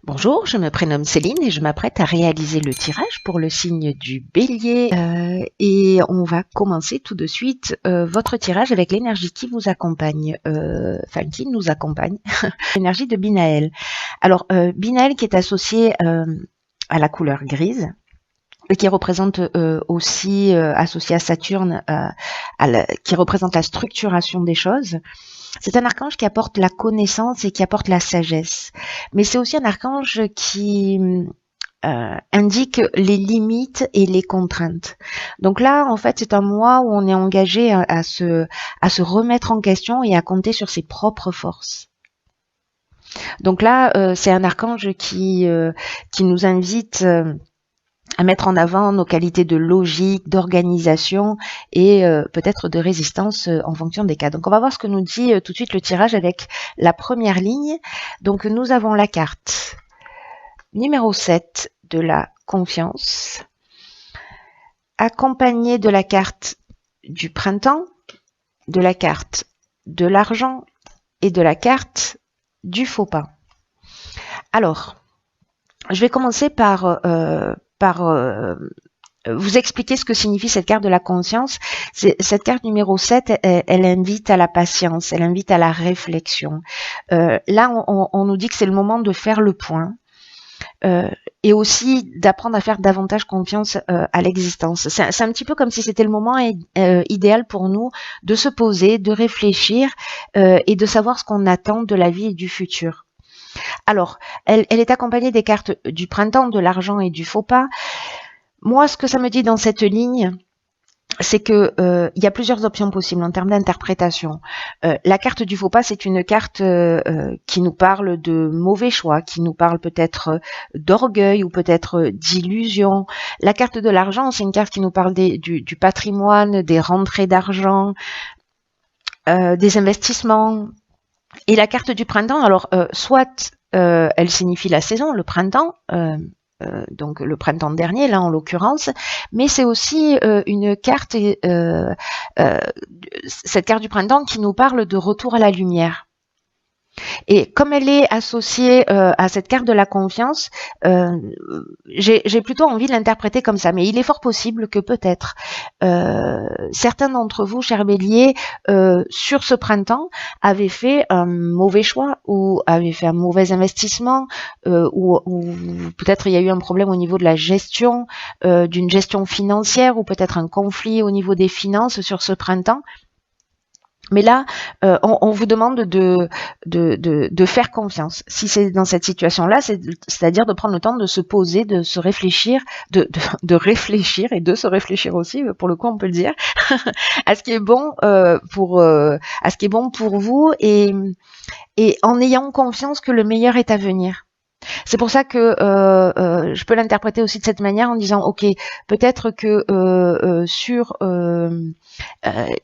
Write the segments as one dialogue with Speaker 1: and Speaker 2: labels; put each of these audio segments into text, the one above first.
Speaker 1: Bonjour, je me prénomme Céline et je m'apprête à réaliser le tirage pour le signe du Bélier. Et on va commencer tout de suite votre tirage avec l'énergie qui vous accompagne, enfin qui nous accompagne, l'énergie de Binaël. Alors, Binaël qui est associé à la couleur grise, et qui représente aussi, associé à Saturne, qui représente la structuration des choses. C'est un archange qui apporte la connaissance et qui apporte la sagesse. Mais c'est aussi un archange qui indique les limites et les contraintes. Donc là, en fait, c'est un mois où on est engagé à se remettre en question et à compter sur ses propres forces. Donc là, c'est un archange qui nous invite à mettre en avant nos qualités de logique, d'organisation et peut-être de résistance en fonction des cas. Donc on va voir ce que nous dit tout de suite le tirage avec la première ligne. Donc nous avons la carte numéro 7 de la confiance, accompagnée de la carte du printemps, de la carte de l'argent et de la carte du faux pas. Alors, je vais commencer par vous expliquer ce que signifie cette carte de la conscience. Cette carte numéro 7, elle invite à la patience, elle invite à la réflexion. Là, on nous dit que c'est le moment de faire le point et aussi d'apprendre à faire davantage confiance à l'existence. C'est un petit peu comme si c'était le moment idéal pour nous de se poser, de réfléchir et de savoir ce qu'on attend de la vie et du futur. Alors, elle est accompagnée des cartes du printemps, de l'argent et du faux pas. Moi, ce que ça me dit dans cette ligne, c'est que il y a plusieurs options possibles en termes d'interprétation. La carte du faux pas, c'est une carte qui nous parle de mauvais choix, qui nous parle peut-être d'orgueil ou peut-être d'illusion. La carte de l'argent, c'est une carte qui nous parle du patrimoine, des rentrées d'argent, des investissements. Et la carte du printemps, alors soit elle signifie la saison, le printemps, donc le printemps dernier là en l'occurrence, mais c'est aussi une carte, cette carte du printemps qui nous parle de retour à la lumière. Et comme elle est associée à cette carte de la confiance, j'ai plutôt envie de l'interpréter comme ça. Mais il est fort possible que peut-être certains d'entre vous, chers béliers, sur ce printemps, avaient fait un mauvais choix ou avaient fait un mauvais investissement ou peut-être il y a eu un problème au niveau de la gestion, d'une gestion financière ou peut-être un conflit au niveau des finances sur ce printemps. Mais là, on vous demande de faire confiance. Si c'est dans cette situation-là, c'est-à-dire de prendre le temps de se poser, de se réfléchir, de réfléchir et de se réfléchir aussi, pour le coup, on peut le dire, à ce qui est bon à ce qui est bon pour vous et en ayant confiance que le meilleur est à venir. C'est pour ça que je peux l'interpréter aussi de cette manière en disant ok, peut-être que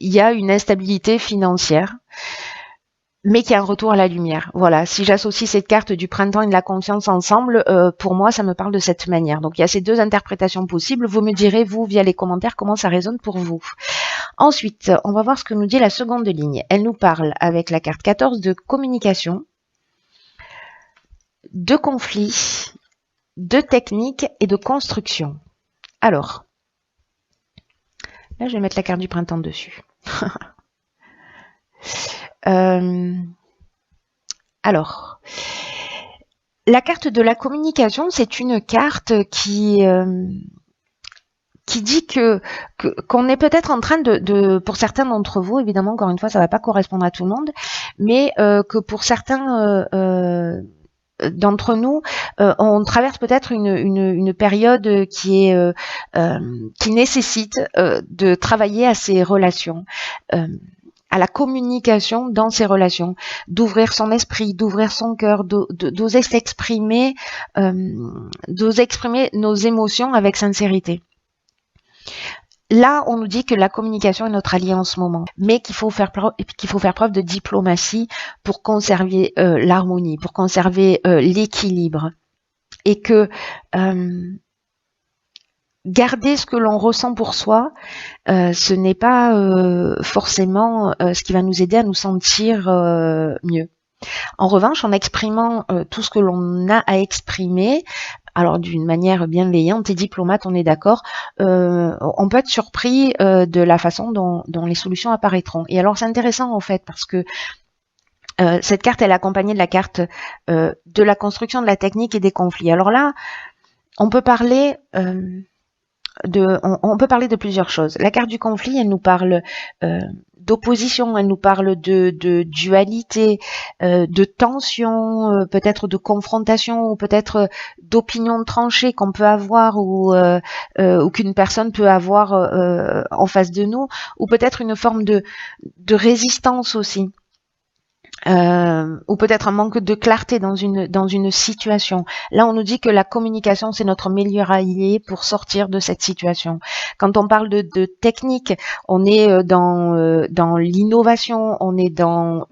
Speaker 1: il y a une instabilité financière, mais qu'il y a un retour à la lumière. Voilà, si j'associe cette carte du printemps et de la confiance ensemble, pour moi, ça me parle de cette manière. Donc, il y a ces deux interprétations possibles. Vous me direz, vous, via les commentaires, comment ça résonne pour vous. Ensuite, on va voir ce que nous dit la seconde ligne. Elle nous parle, avec la carte 14, de communication, de conflits, de techniques et de construction. Alors, là, je vais mettre la carte du printemps dessus. Alors, la carte de la communication, c'est une carte qui dit qu'on est peut-être en train pour certains d'entre vous, évidemment, encore une fois, ça ne va pas correspondre à tout le monde, mais que pour certains d'entre nous, on traverse peut-être une période qui nécessite de travailler à ces relations, à la communication dans ces relations, d'ouvrir son esprit, d'ouvrir son cœur, d'oser s'exprimer, d'oser exprimer nos émotions avec sincérité. Là, on nous dit que la communication est notre allié en ce moment, mais qu'il faut faire preuve de diplomatie pour conserver l'harmonie, pour conserver l'équilibre. Et que garder ce que l'on ressent pour soi, ce n'est pas forcément ce qui va nous aider à nous sentir mieux. En revanche, en exprimant tout ce que l'on a à exprimer, alors d'une manière bienveillante et diplomate, on est d'accord, on peut être surpris de la façon dont les solutions apparaîtront. Et alors c'est intéressant en fait parce que cette carte, elle est accompagnée de la carte de la construction, de la technique et des conflits. Alors là, on peut parler on peut parler de plusieurs choses. La carte du conflit, elle nous parle d'opposition, elle nous parle de dualité, de tension, peut-être de confrontation, ou peut-être d'opinion tranchée qu'on peut avoir ou qu'une personne peut avoir en face de nous, ou peut-être une forme de résistance aussi. Ou peut-être un manque de clarté dans une situation. Là, on nous dit que la communication, c'est notre meilleur allié pour sortir de cette situation. Quand on parle de technique, on est dans l'innovation, on est dans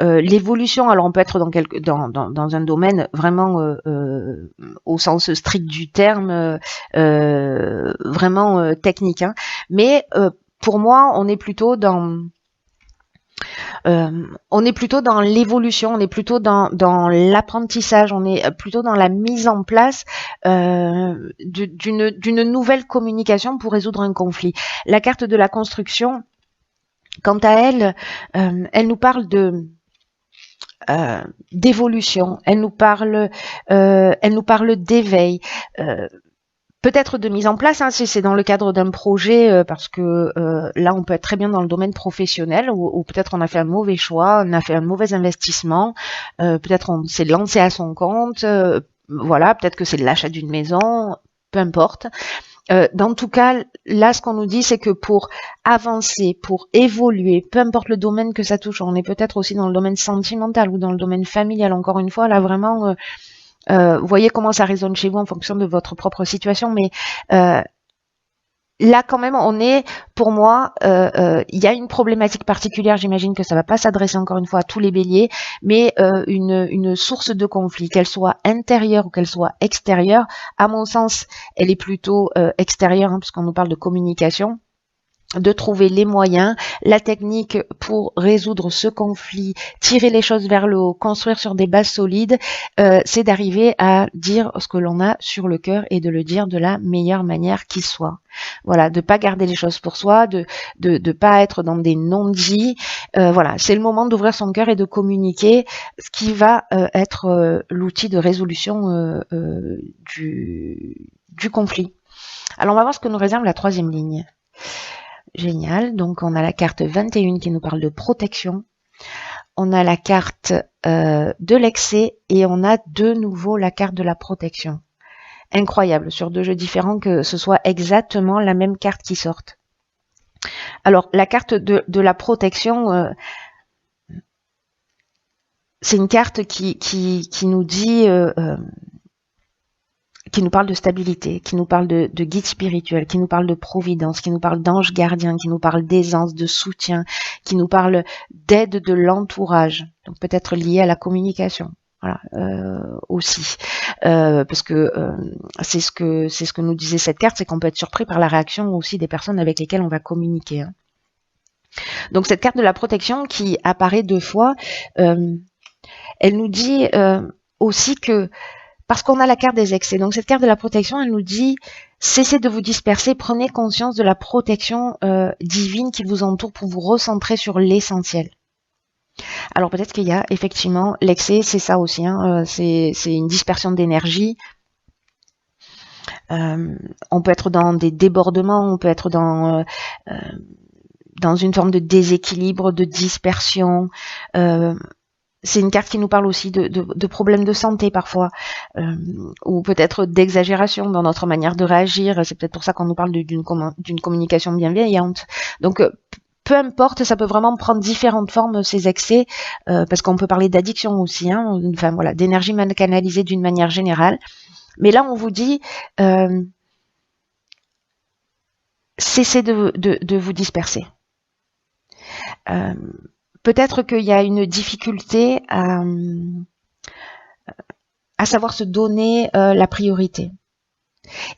Speaker 1: l'évolution. Alors, on peut être dans un domaine vraiment au sens strict du terme, vraiment technique. Hein. Mais pour moi, on est plutôt dans l'évolution, on est plutôt dans l'apprentissage, on est plutôt dans la mise en place d'une nouvelle communication pour résoudre un conflit. La carte de la construction, quant à elle, elle nous parle d'évolution, elle nous parle d'éveil. Peut-être de mise en place, hein, si c'est dans le cadre d'un projet, parce que là, on peut être très bien dans le domaine professionnel, ou peut-être on a fait un mauvais choix, on a fait un mauvais investissement, peut-être on s'est lancé à son compte, voilà, peut-être que c'est l'achat d'une maison, peu importe. Dans tout cas, là, ce qu'on nous dit, c'est que pour avancer, pour évoluer, peu importe le domaine que ça touche, on est peut-être aussi dans le domaine sentimental ou dans le domaine familial, encore une fois, là, vraiment... vous voyez comment ça résonne chez vous en fonction de votre propre situation, mais là quand même on est, pour moi, il y a une problématique particulière, j'imagine que ça va pas s'adresser encore une fois à tous les béliers, mais une source de conflit, qu'elle soit intérieure ou qu'elle soit extérieure, à mon sens, elle est plutôt extérieure, hein, puisqu'on nous parle de communication, de trouver les moyens, la technique pour résoudre ce conflit, tirer les choses vers le haut, construire sur des bases solides, c'est d'arriver à dire ce que l'on a sur le cœur et de le dire de la meilleure manière qui soit. Voilà, de pas garder les choses pour soi, de pas être dans des non-dits. Voilà, c'est le moment d'ouvrir son cœur et de communiquer, ce qui va être l'outil de résolution du conflit. Alors on va voir ce que nous réserve la troisième ligne. Génial, donc on a la carte 21 qui nous parle de protection, on a la carte de l'excès et on a de nouveau la carte de la protection. Incroyable, sur deux jeux différents que ce soit exactement la même carte qui sorte. Alors la carte de la protection, c'est une carte qui nous dit... qui nous parle de stabilité, qui nous parle de guide spirituel, qui nous parle de providence, qui nous parle d'ange gardien, qui nous parle d'aisance, de soutien, qui nous parle d'aide de l'entourage, donc peut-être lié à la communication. Voilà, aussi, parce que c'est ce que nous disait cette carte, c'est qu'on peut être surpris par la réaction aussi des personnes avec lesquelles on va communiquer. Hein. Donc cette carte de la protection qui apparaît deux fois, elle nous dit aussi que parce qu'on a la carte des excès. Donc cette carte de la protection, elle nous dit cessez de vous disperser, prenez conscience de la protection divine qui vous entoure pour vous recentrer sur l'essentiel. Alors peut-être qu'il y a effectivement l'excès, c'est ça aussi, hein, c'est une dispersion d'énergie. On peut être dans des débordements, on peut être dans une forme de déséquilibre, de dispersion. C'est une carte qui nous parle aussi de problèmes de santé parfois, ou peut-être d'exagération dans notre manière de réagir. C'est peut-être pour ça qu'on nous parle d'une communication bienveillante. Donc, peu importe, ça peut vraiment prendre différentes formes, ces excès, parce qu'on peut parler d'addiction aussi, hein, enfin voilà, d'énergie mal canalisée d'une manière générale. Mais là, on vous dit, cessez de vous disperser. Peut-être qu'il y a une difficulté à savoir se donner la priorité.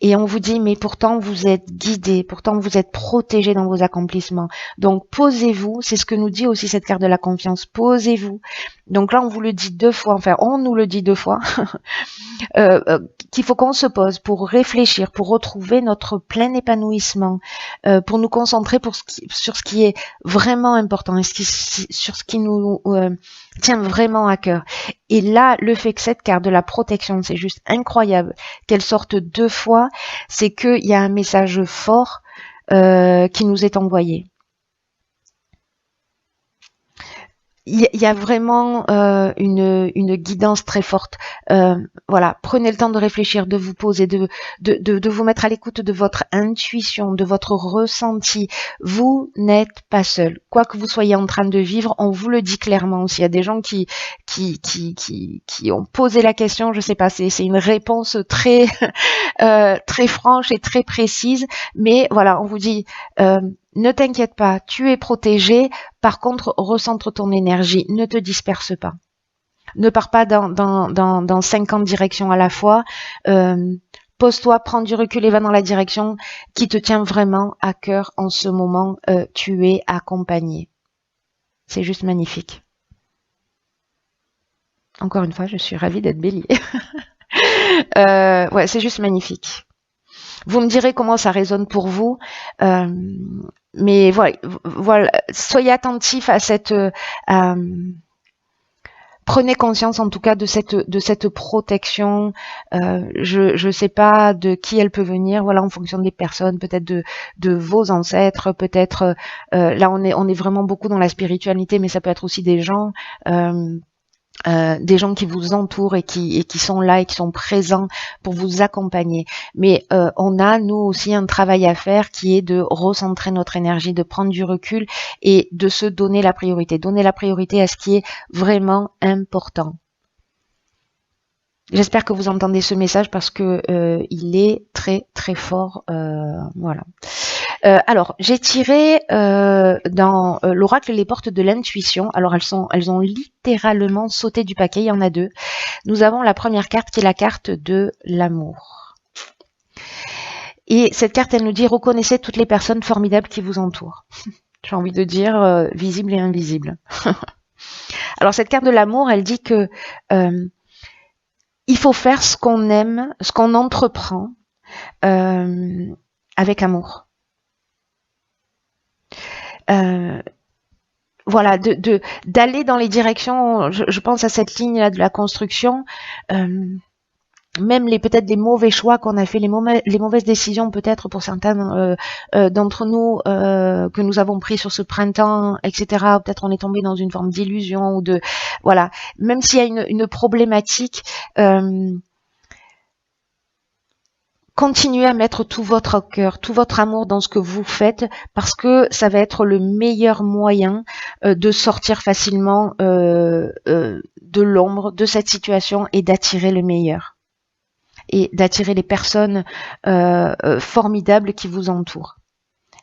Speaker 1: Et on vous dit, mais pourtant vous êtes guidé, pourtant vous êtes protégé dans vos accomplissements. Donc posez-vous, c'est ce que nous dit aussi cette carte de la confiance, posez-vous. Donc là on vous le dit 2 fois, enfin on nous le dit 2 fois, qu'il faut qu'on se pose pour réfléchir, pour retrouver notre plein épanouissement, pour nous concentrer sur ce qui est vraiment important et sur ce qui nous tient vraiment à cœur. Et là, le fait que cette carte de la protection, c'est juste incroyable, qu'elle sorte 2 fois, c'est qu'il y a un message fort qui nous est envoyé. Il y a vraiment une guidance très forte. Voilà, prenez le temps de réfléchir, de vous poser, de vous mettre à l'écoute de votre intuition, de votre ressenti. Vous n'êtes pas seul. Quoi que vous soyez en train de vivre, on vous le dit clairement aussi. Il y a des gens qui ont posé la question, je sais pas, c'est une réponse très très franche et très précise, mais voilà, on vous dit ne t'inquiète pas, tu es protégé. Par contre, recentre ton énergie, ne te disperse pas. Ne pars pas dans 50 directions à la fois. Pose-toi, prends du recul et va dans la direction qui te tient vraiment à cœur en ce moment. Tu es accompagné. C'est juste magnifique. Encore une fois, je suis ravie d'être bélier. Ouais, c'est juste magnifique. Vous me direz comment ça résonne pour vous. Mais voilà, soyez attentifs à cette... prenez conscience en tout cas de cette protection. Je sais pas de qui elle peut venir, voilà, en fonction des personnes, peut-être de vos ancêtres, peut-être là on est vraiment beaucoup dans la spiritualité, mais ça peut être aussi des gens qui vous entourent et qui sont là et qui sont présents pour vous accompagner. Mais on a, nous aussi, un travail à faire qui est de recentrer notre énergie, de prendre du recul et de se donner la priorité. Donner la priorité à ce qui est vraiment important. J'espère que vous entendez ce message parce que il est très très fort. Voilà. Alors, j'ai tiré dans l'oracle les portes de l'intuition. Alors, elles ont littéralement sauté du paquet. Il y en a 2. Nous avons la première carte qui est la carte de l'amour. Et cette carte, elle nous dit reconnaissez toutes les personnes formidables qui vous entourent. J'ai envie de dire visibles et invisibles. Alors, cette carte de l'amour, elle dit que il faut faire ce qu'on aime, ce qu'on entreprend avec amour. Voilà, d'aller dans les directions, je pense à cette ligne-là de la construction, même peut-être les mauvais choix qu'on a fait, les mauvaises décisions peut-être pour certains d'entre nous que nous avons pris sur ce printemps, etc. Peut-être on est tombé dans une forme d'illusion ou de voilà. Même s'il y a une problématique, continuez à mettre tout votre cœur, tout votre amour dans ce que vous faites parce que ça va être le meilleur moyen de sortir facilement de l'ombre de cette situation et d'attirer le meilleur et d'attirer les personnes formidables qui vous entourent.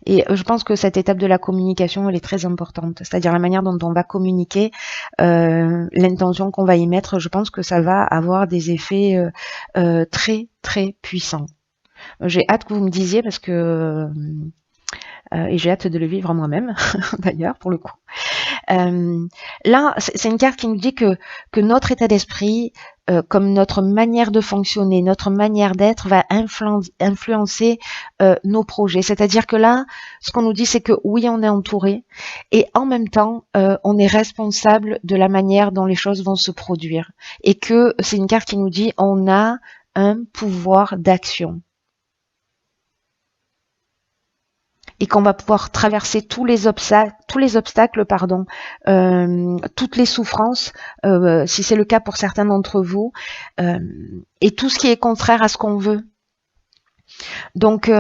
Speaker 1: Et je pense que cette étape de la communication, elle est très importante. C'est-à-dire la manière dont on va communiquer, l'intention qu'on va y mettre, je pense que ça va avoir des effets très, très puissants. J'ai hâte que vous me disiez parce que et j'ai hâte de le vivre moi-même d'ailleurs pour le coup. Là, c'est une carte qui nous dit que notre état d'esprit, comme notre manière de fonctionner, notre manière d'être va influencer nos projets. C'est-à-dire que là, ce qu'on nous dit, c'est que oui, on est entouré et en même temps, on est responsable de la manière dont les choses vont se produire. Et que c'est une carte qui nous dit on a un pouvoir d'action. Et qu'on va pouvoir traverser tous les obstacles, toutes les souffrances, si c'est le cas pour certains d'entre vous, et tout ce qui est contraire à ce qu'on veut. Donc,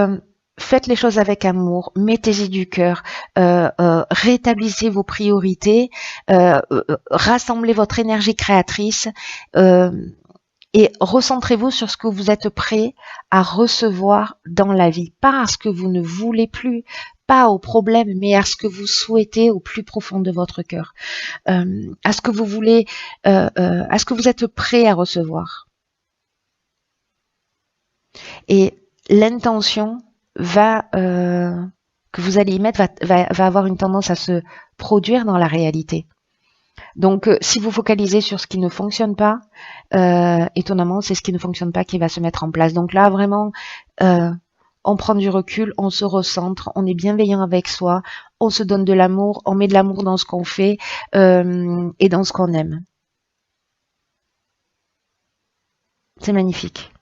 Speaker 1: faites les choses avec amour, mettez-y du cœur, rétablissez vos priorités, rassemblez votre énergie créatrice, et recentrez-vous sur ce que vous êtes prêt à recevoir dans la vie. Pas à ce que vous ne voulez plus, pas au problème, mais à ce que vous souhaitez au plus profond de votre cœur. À ce que vous voulez, à ce que vous êtes prêt à recevoir. Et l'intention que vous allez y mettre va avoir une tendance à se produire dans la réalité. Donc, si vous focalisez sur ce qui ne fonctionne pas, étonnamment, c'est ce qui ne fonctionne pas qui va se mettre en place. Donc là, vraiment, on prend du recul, on se recentre, on est bienveillant avec soi, on se donne de l'amour, on met de l'amour dans ce qu'on fait et dans ce qu'on aime. C'est magnifique.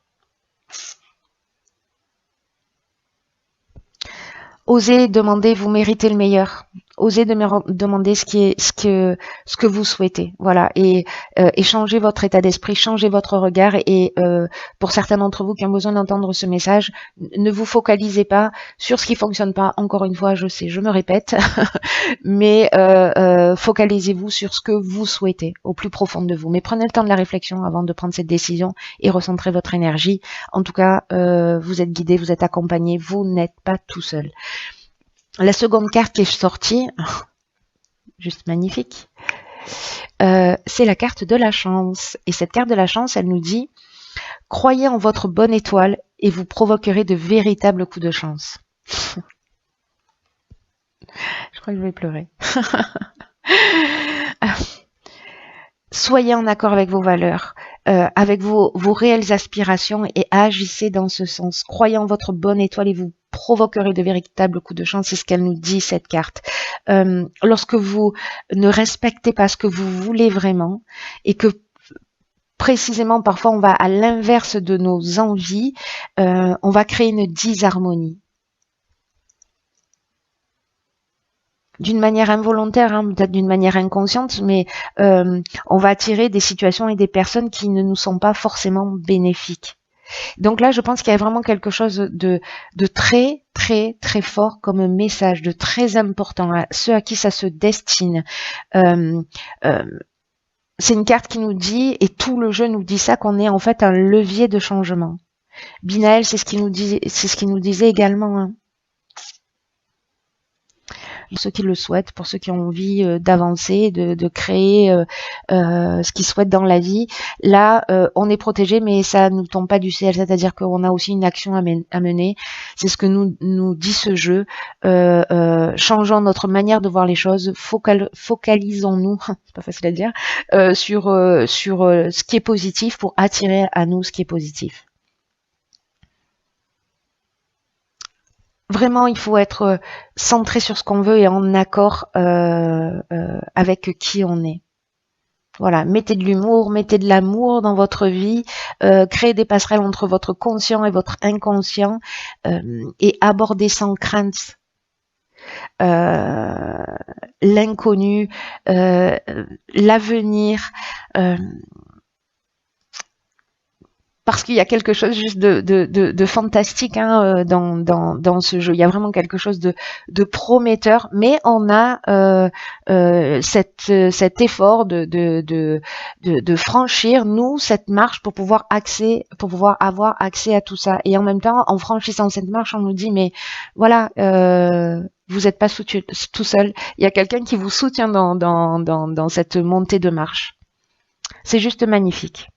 Speaker 1: Osez demander, vous méritez le meilleur. Osez demander ce que vous souhaitez. Voilà. Et changez votre état d'esprit, changez votre regard. Et pour certains d'entre vous qui ont besoin d'entendre ce message, ne vous focalisez pas sur ce qui fonctionne pas. Encore une fois, je sais, je me répète, mais focalisez-vous sur ce que vous souhaitez au plus profond de vous. Mais prenez le temps de la réflexion avant de prendre cette décision et recentrez votre énergie. En tout cas, vous êtes guidé, vous êtes accompagné, vous n'êtes pas tout seul. La seconde carte qui est sortie, juste magnifique, c'est la carte de la chance. Et cette carte de la chance, elle nous dit « Croyez en votre bonne étoile et vous provoquerez de véritables coups de chance. » Je crois que je vais pleurer. Soyez en accord avec vos valeurs, avec vos réelles aspirations et agissez dans ce sens. Croyez en votre bonne étoile et vous provoquerez de véritables coups de chance. C'est ce qu'elle nous dit, cette carte. Lorsque vous ne respectez pas ce que vous voulez vraiment et que précisément parfois on va à l'inverse de nos envies, on va créer une disharmonie. D'une manière involontaire, hein, peut-être d'une manière inconsciente, mais on va attirer des situations et des personnes qui ne nous sont pas forcément bénéfiques. Donc là, je pense qu'il y a vraiment quelque chose de très, très, très fort comme message, de très important, à ceux à qui ça se destine. C'est une carte qui nous dit, et tout le jeu nous dit ça, qu'on est en fait un levier de changement. Binaël, c'est ce qu'il nous disait également, hein. Pour ceux qui le souhaitent, pour ceux qui ont envie d'avancer, de créer ce qu'ils souhaitent dans la vie. Là, on est protégé, mais ça ne nous tombe pas du ciel, c'est-à-dire qu'on a aussi une action à mener. C'est ce que nous dit ce jeu. Changeons notre manière de voir les choses, focalisons-nous, c'est pas facile à dire, sur ce qui est positif pour attirer à nous ce qui est positif. Vraiment, il faut être centré sur ce qu'on veut et en accord avec qui on est. Voilà, mettez de l'humour, mettez de l'amour dans votre vie, créez des passerelles entre votre conscient et votre inconscient et abordez sans crainte l'inconnu, l'avenir. Parce qu'il y a quelque chose juste de fantastique hein, dans ce jeu. Il y a vraiment quelque chose de prometteur, mais on a cet effort de franchir, nous, cette marche pour pouvoir avoir accès à tout ça. Et en même temps, en franchissant cette marche, on nous dit, mais voilà, vous n'êtes pas tout seul. Il y a quelqu'un qui vous soutient dans cette montée de marche. C'est juste magnifique.